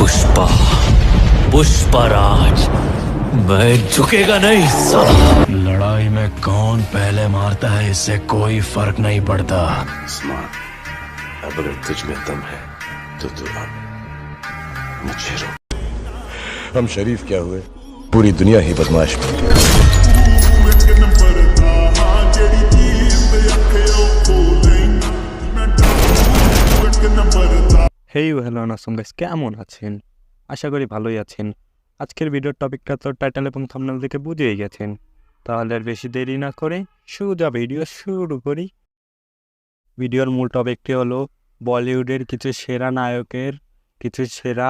पुष्पा पुष्पराज मैं झुकेगा नहीं साला। लड़ाई में कौन पहले मारता है इससे कोई फर्क नहीं पड़ता। अब अगर तुझ में दम है तो तू अब मुझे रोक। हम शरीफ क्या हुए, पूरी दुनिया ही बदमाश बन गई। হেই হ্যালো নাসুম গাইস, কেমন আছেন? আশা করি ভালোই আছেন। আজকের ভিডিওর টপিকটা তো টাইটেল এবং থাম্বনেল দেখে বুঝেই গেছেন। তাহলে আর বেশি দেরি না করে সোজা ভিডিও শুরু করি। ভিডিওর মূল টপিকটি হলো বলিউডের কিছু সেরা নায়কের কিছু সেরা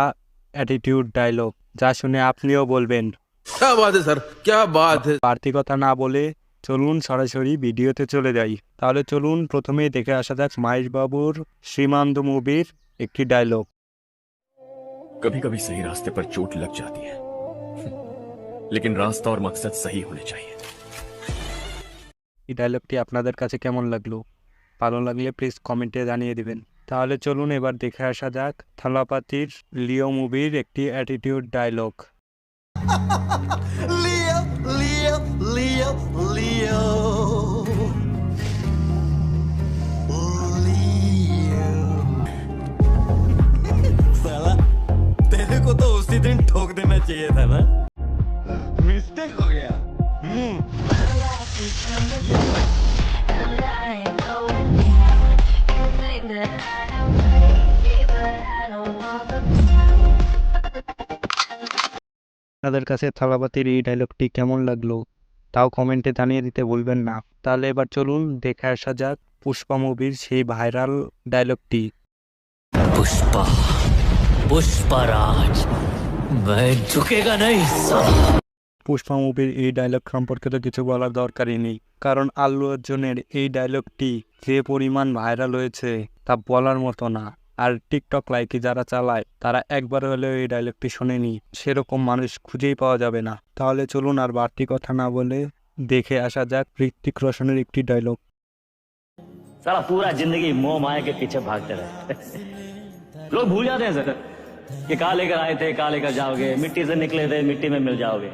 অ্যাটিটিউড ডায়লগ, যা শুনে আপনিও বলবেন क्या बात है सर, क्या बात है। বাড়তি কথা না বলে চলুন সরাসরি ভিডিওতে চলে যাই। তাহলে চলুন প্রথমেই দেখে আসা যাক মহেশ বাবুর শ্রীমান্ত মুভির একটি ডায়লগ। कभी कभी सही रास्ते पर चोट लग जाती है, लेकिन रास्ता और मकसद सही होने चाहिए। এই ডায়লগটি আপনাদের কাছে কেমন লাগলো? ভালো লাগলে প্লিজ কমেন্টে জানিয়ে দিবেন। তাহলে চলুন এবার দেখে আসা যাক থালাপাতির লিও মুভির একটি attitude dialogue. Leo, Leo, Leo, Leo. Leo. साला तेरे को तो उसी दिन ठोक देना चाहिए था ना। मिस्टेक हो गया। আপনাদের কাছে থালাপাতির এই ডায়লগটি কেমন লাগলো তাও কমেন্টে জানিয়ে দিতে ভুলবেন না। তাহলে এবার চলুন দেখে আসা যাক পুষ্পা মুভির সেই ভাইরাল ডায়লগটি। पुष्पा पुष्पराज मैं झुकेगा नहीं साला। পুষ্পা মুভির এই ডায়লগ সম্পর্কে তো কিছু বলার দরকারই নেই, কারণ আল্লু অর্জুনের এই ডায়লগটি যে পরিমাণ ভাইরাল হয়েছে তা বলার মতো না। আর টিকটক লাইকি যারা চালায় তারা একবার হলেও এই ডায়লগটি শোনেনি, সেরকম মানুষ খুঁজেই পাওয়া যাবে না। তাহলে চলুন আর বাড়তি কথা না বলে দেখে আসা যাক ঋত্বিক রোশনের একটি ডায়লগ। साला पूरा जिंदगी मोह माया के पीछे भागते रहे। लोग भूल जाते हैं सर कि कहाँ लेकर आए थे, कहाँ लेकर जाओगे, मिट्टी से निकले थे मिट्टी में मिल जाओगे।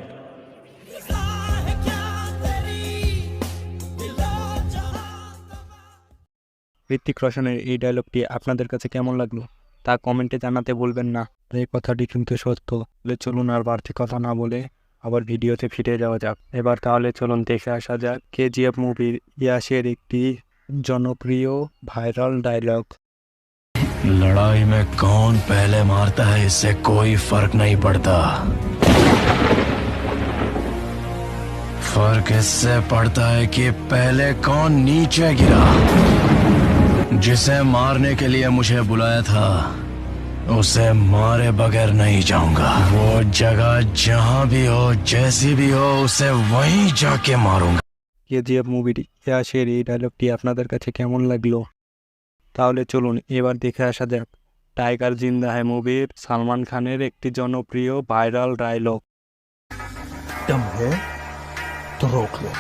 ঋত্বিক রোশনের এই ডায়লগটি আপনাদের কাছে কেমন লাগলো তা কমেন্টে জানাতে ভুলবেন না। এই কথাটি কিন্তু সত্য। তাহলে চলুন আর বাড়তি কথা না বলে আবার ভিডিওতে ফিরে যাওয়া যাক। এবার তাহলে চলুন দেখে আসা যাক কেজিএফ মুভির ইয়াসের একটি জনপ্রিয় ভাইরাল ডায়লগ। लड़ाई में कौन पहले मारता है इससे कोई फर्क नहीं पड़ता। फर्क इससे पड़ता है कि पहले कौन नीचे गिरा। जिसे मारने के लिए मुझे बुलाया था उसे मारे बगैर नहीं जाऊंगा। वो जगह जहां भी हो जैसी भी हो उसे वहीं जाके मारूंगा। কেজিএফ মুভির ইয়াসের এই ডায়লগটি আপনাদের কাছে কেমন লাগলো? তাহলে চলুন এবার দেখে আসা যাক টাইগার জিন্দা है মুভির সালমান খানের একটি জনপ্রিয় ভাইরাল ডায়লগ। दम है तो रोक लो।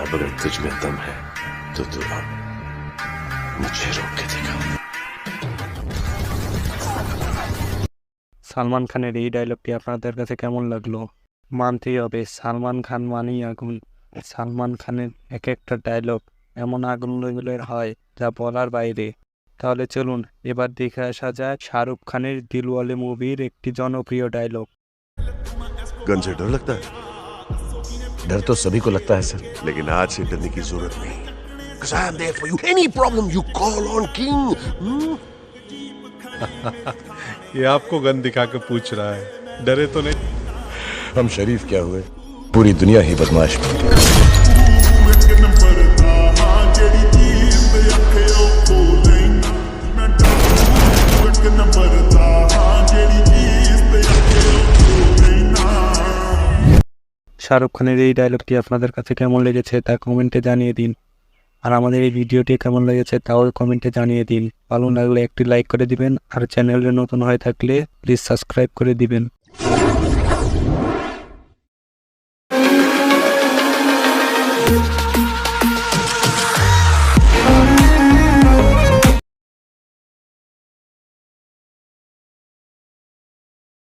अब अगर तुझ में दम है तो तू अब मुझे रोक के दिखा। সালমান খানের এই ডায়লগটি আপনাদের কাছে কেমন লাগলো? মানতেই হবে সালমান খান মানেই আগুন। সালমান খানের এক একটা ডায়লগ এমন আগুন লেভেলের হয় যা বলার বাইরে। তাহলে চলুন এবার দেখে আসা যায় শাহরুখ খানের দিলওয়ালে মুভির একটি জনপ্রিয় ডায়লগ। गन से डर लगता है? डर तो सभी को लगता है सर, लेकिन आज से डरने की जरूरत नहीं। 'Cause I am there for you. Any problem you call on King. ये आपको गन दिखा के पूछ रहा है, डरे तो नहीं? हम शरीफ क्या हुए, पूरी दुनिया ही बदमाश बन गई। শাহরুখ খানের এই ডায়লগটি আপনাদের কাছে কেমন লেগেছে তা কমেন্টে জানিয়ে দিন। আর আমাদের এই ভিডিওটি কেমন লেগেছে তাও কমেন্টে জানিয়ে দিন। ভালো লাগলে একটি লাইক করে দিবেন, আর চ্যানেলে নতুন হয়ে থাকলে প্লিজ সাবস্ক্রাইব করে দিবেন।